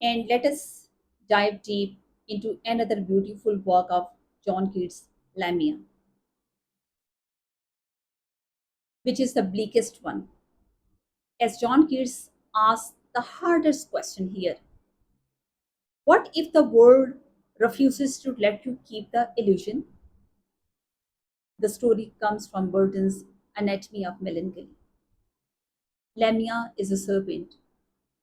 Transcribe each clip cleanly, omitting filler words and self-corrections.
And let us dive deep into another beautiful work of John Keats Lamia, which is the bleakest one. As John Keats asks the hardest question here: what if the world refuses to let you keep the illusion? The story comes from Burton's Anatomy of Melancholy. Lamia is a serpent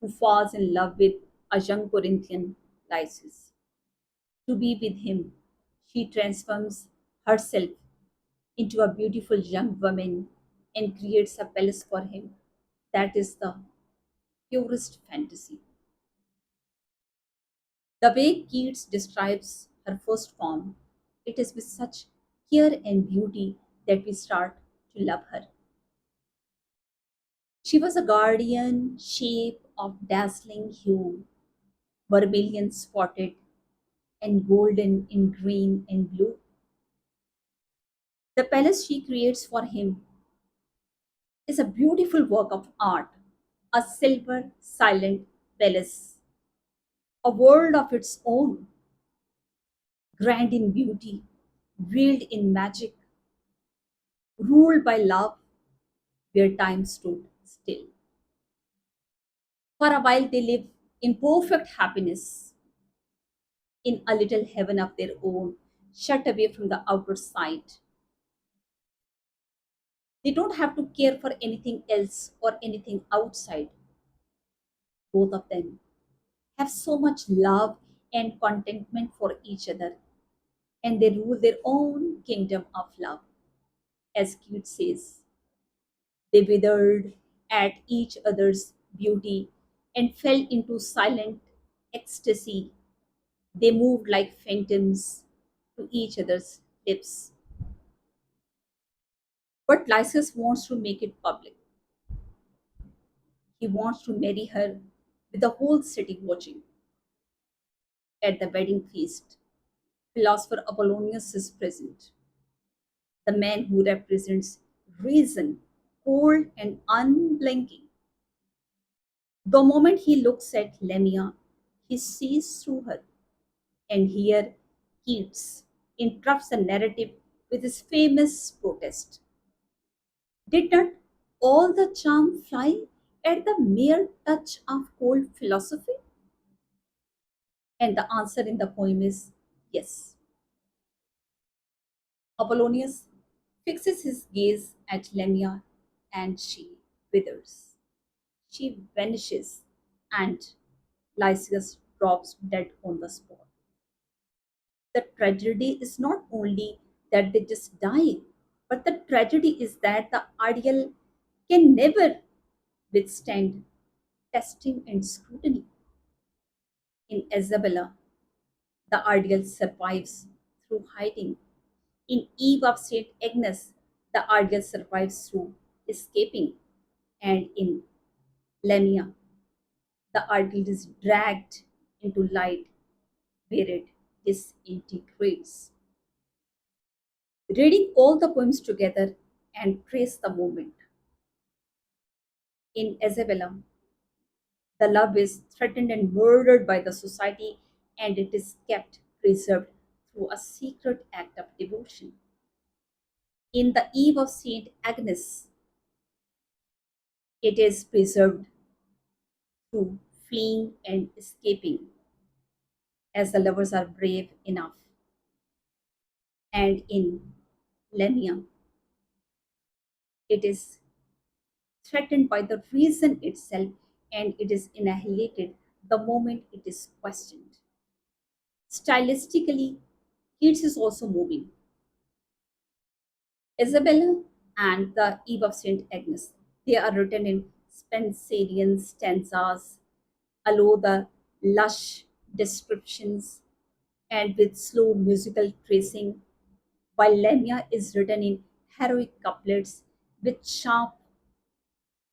who falls in love with a young Corinthian Lysis. To be with him, she transforms herself into a beautiful young woman and creates a palace for him. That is the purest fantasy. The way Keats describes her first form, it is with such care and beauty that we start to love her. She was a guardian shape of dazzling hue, vermilion spotted and golden in green and blue. The palace she creates for him is a beautiful work of art, a silver silent palace, a world of its own, grand in beauty, veiled in magic, ruled by love, where time stood still. For a while they live in perfect happiness, in a little heaven of their own, shut away from the outer sight. They don't have to care for anything else or anything outside. Both of them have so much love and contentment for each other, and they rule their own kingdom of love. As Keats says, they withered at each other's beauty and fell into silent ecstasy. They moved like phantoms to each other's lips. But Lysis wants to make it public. He wants to marry her with the whole city watching. At the wedding feast, philosopher Apollonius is present, the man who represents reason, cold and unblinking. The moment he looks at Lamia, he sees through her. And here Keats interrupts the narrative with his famous protest. Did not all the charm fly at the mere touch of cold philosophy? And the answer in the poem is yes. Apollonius fixes his gaze at Lamia and she withers. She vanishes and Lysias drops dead on the spot. The tragedy is not only that they just die, but the tragedy is that the ideal can never withstand testing and scrutiny. In Isabella, the ideal survives through hiding. In Eve of St. Agnes, the ideal survives through escaping. And in Lamia, the ideal is dragged into light where it disintegrates. Reading all the poems together and trace the moment. In Isabella, the love is threatened and murdered by the society, and it is kept preserved through a secret act of devotion. In the Eve of Saint Agnes, it is preserved through fleeing and escaping, as the lovers are brave enough. And in Lamia, it is threatened by the reason itself, and it is annihilated the moment it is questioned. Stylistically, Keats is also moving. Isabella and the Eve of St. Agnes, they are written in Spenserian stanzas, allow the lush descriptions and with slow musical tracing, while Lamia is written in heroic couplets with sharp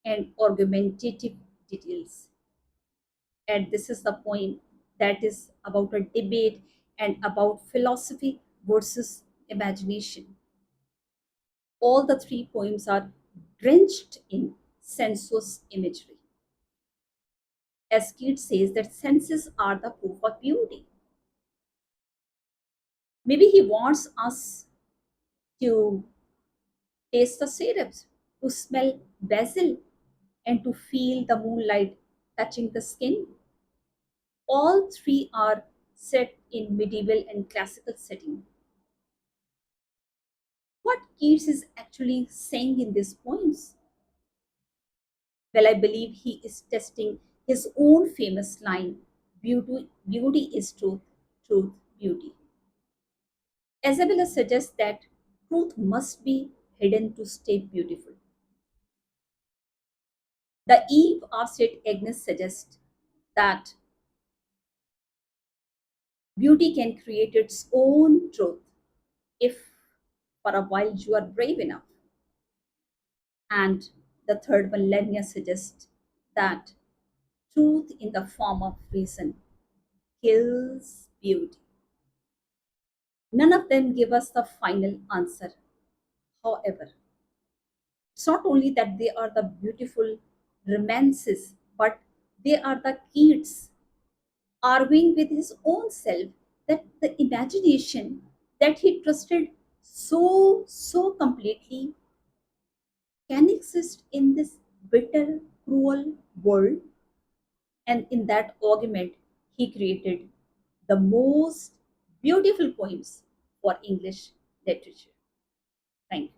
and argumentative details. And this is the poem that is about a debate and about philosophy versus imagination. All the three poems are drenched in sensuous imagery. As Keats says, that senses are the proof of beauty. Maybe he wants us to taste the syrups, to smell basil, and to feel the moonlight touching the skin. All three are set in medieval and classical setting. What Keats is actually saying in these poems? Well, I believe he is testing his own famous line, beauty is truth, truth, beauty. Isabella suggests that truth must be hidden to stay beautiful. The Eve of St. Agnes suggests that beauty can create its own truth if for a while you are brave enough. And the third one, Lamia, suggests that truth in the form of reason kills beauty. None of them give us the final answer. However, it's not only that they are the beautiful romances, but they are the Keats arguing with his own self that the imagination that he trusted so completely can exist in this bitter, cruel world. And in that argument, he created the most beautiful poems for English literature. Thank you.